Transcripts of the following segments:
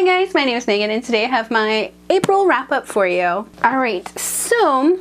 Hi guys, my name is Megan and today I have my April wrap up for you. Alright, so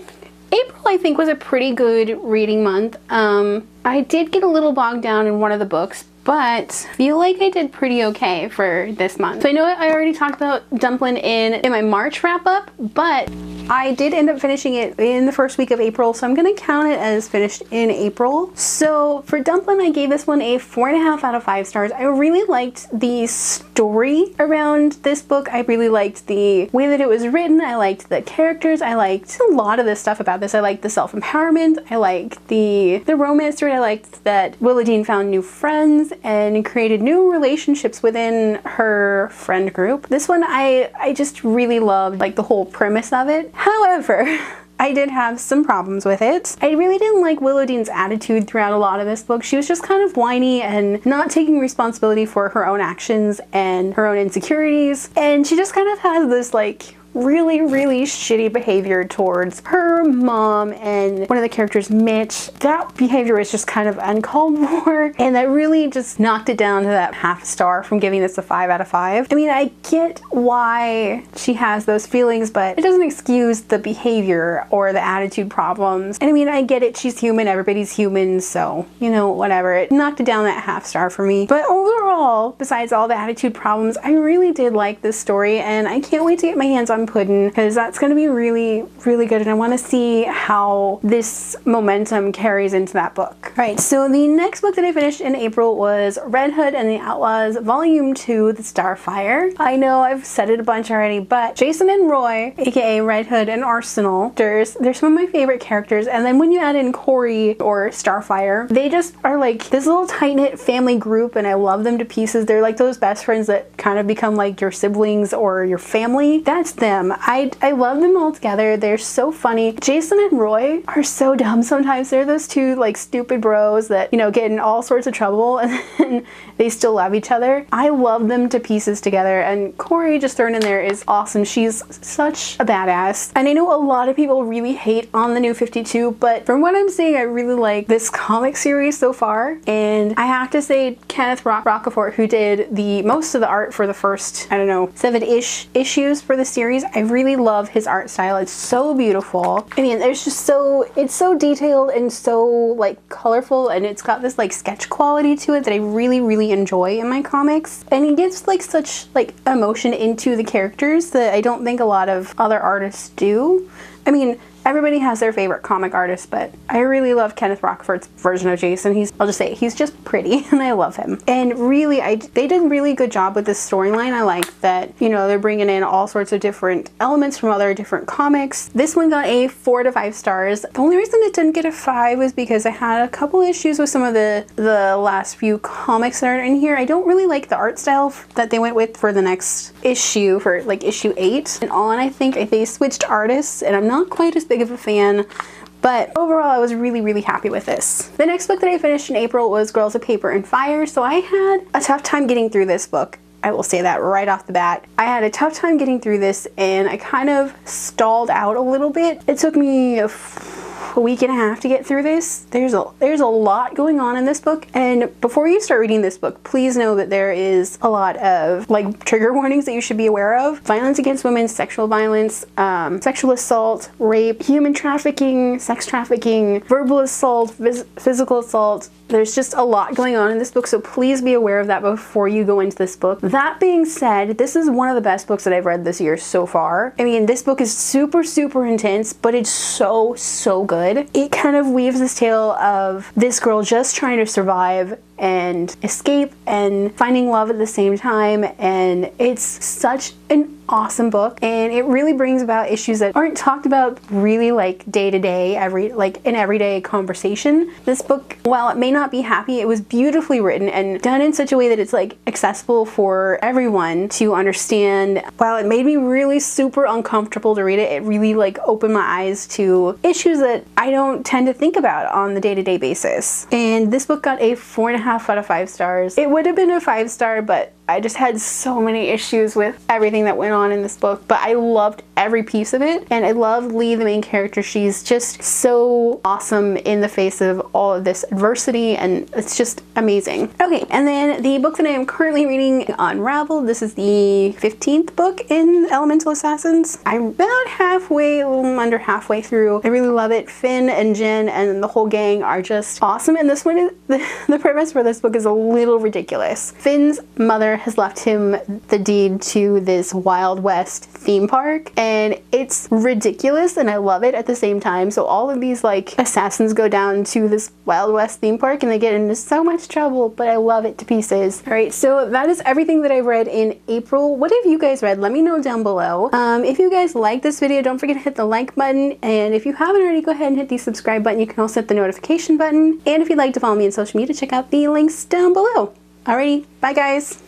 April I think was a pretty good reading month. I did get a little bogged down in one of the books, but I feel like I did pretty okay for this month. So I know I already talked about Dumplin' in my March wrap up, but I did end up finishing it in the first week of April, so I'm gonna count it as finished in April. So for Dumplin', I gave this one a 4.5 out of 5 stars. I really liked the story around this book. I really liked the way that it was written. I liked the characters. I liked a lot of this stuff about this. I liked the self-empowerment. I liked the romance story. I liked that Willowdean found new friends and created new relationships within her friend group. This one I just really loved, like, the whole premise of it. However, I did have some problems with it. I really didn't like Willowdean's attitude throughout a lot of this book. She was just kind of whiny and not taking responsibility for her own actions and her own insecurities. And she just kind of has this like really shitty behavior towards her mom and one of the characters, Mitch. That behavior is just kind of uncalled for, and that really just knocked it down to that half star from giving this a 5 out of 5. I mean, I get why she has those feelings, but it doesn't excuse the behavior or the attitude problems. And I mean, I get it, she's human, everybody's human, so, you know, whatever. It knocked it down that half star for me. But overall, besides all the attitude problems, I really did like this story, and I can't wait to get my hands on Puddin', because that's going to be really good, and I want to see how this momentum carries into that book. Alright, so the next book that I finished in April was Red Hood and the Outlaws Volume 2, The Starfire. I know I've said it a bunch already, but Jason and Roy, aka Red Hood and Arsenal, they're some of my favorite characters, and then when you add in Corey or Starfire, they just are like this little tight-knit family group, and I love them to pieces. They're like those best friends that kind of become like your siblings or your family. That's them. I love them all together. They're so funny. Jason and Roy are so dumb sometimes. They're those two like stupid bros that, you know, get in all sorts of trouble and then they still love each other. I love them to pieces together, and Corey just thrown in there is awesome. She's such a badass. And I know a lot of people really hate on the New 52, but from what I'm seeing, I really like this comic series so far. And I have to say, Kenneth Rocafort, who did the most of the art for the first, I don't know, 7-ish issues for the series, I really love his art style. It's so beautiful. I mean, it's so detailed and so like colorful, and it's got this like sketch quality to it that I really enjoy in my comics. And he gives like such like emotion into the characters that I don't think a lot of other artists do. I mean, everybody has their favorite comic artist, but I really love Kenneth Rocafort's version of Jason. I'll just say, he's just pretty and I love him. And really, they did a really good job with this storyline. I like that, you know, they're bringing in all sorts of different elements from other different comics. This one got a 4 to 5 stars. The only reason it didn't get a 5 was because I had a couple issues with some of the last few comics that are in here. I don't really like the art style that they went with for the next issue, for like issue 8 and on. I think they switched artists, and I'm not quite as big of a fan, but overall I was really happy with this. The next book that I finished in April was Girls of Paper and Fire. So I had a tough time getting through this book. I will say that right off the bat. I had a tough time getting through this, and I kind of stalled out a little bit. It took me a week and a half to get through this. There's a lot going on in this book, and before you start reading this book, please know that there is a lot of like trigger warnings that you should be aware of. Violence against women, sexual violence, sexual assault, rape, human trafficking, sex trafficking, verbal assault, physical assault. There's just a lot going on in this book, so please be aware of that before you go into this book. That being said, this is one of the best books that I've read this year so far. I mean, this book is super intense, but it's so good. It kind of weaves this tale of this girl just trying to survive and escape and finding love at the same time, and it's such an awesome book, and it really brings about issues that aren't talked about really like day to day, in everyday conversation. This book, while it may not be happy, it was beautifully written and done in such a way that it's like accessible for everyone to understand. While it made me really super uncomfortable to read it, it really like opened my eyes to issues that I don't tend to think about on the day-to-day basis. And this book got a 4.5 out of 5 stars. It would have been a 5 star, but I just had so many issues with everything that went on in this book, but I loved every piece of it, and I love Lee, the main character. She's just so awesome in the face of all of this adversity, and it's just amazing. Okay, and then the book that I am currently reading, Unraveled. This is the 15th book in Elemental Assassins. I'm about halfway, a little under halfway through. I really love it. Finn and Jen and the whole gang are just awesome, and this one is, the premise for this book is a little ridiculous. Finn's mother has left him the deed to this Wild West theme park, and it's ridiculous, and I love it at the same time. So all of these like assassins go down to this Wild West theme park and they get into so much trouble, but I love it to pieces. All right, so that is everything that I've read in April. What have you guys read? Let me know down below. If you guys like this video, don't forget to hit the like button, and if you haven't already, go ahead and hit the subscribe button. You can also hit the notification button, and if you'd like to follow me on social media, check out the links down below. Alrighty, bye guys.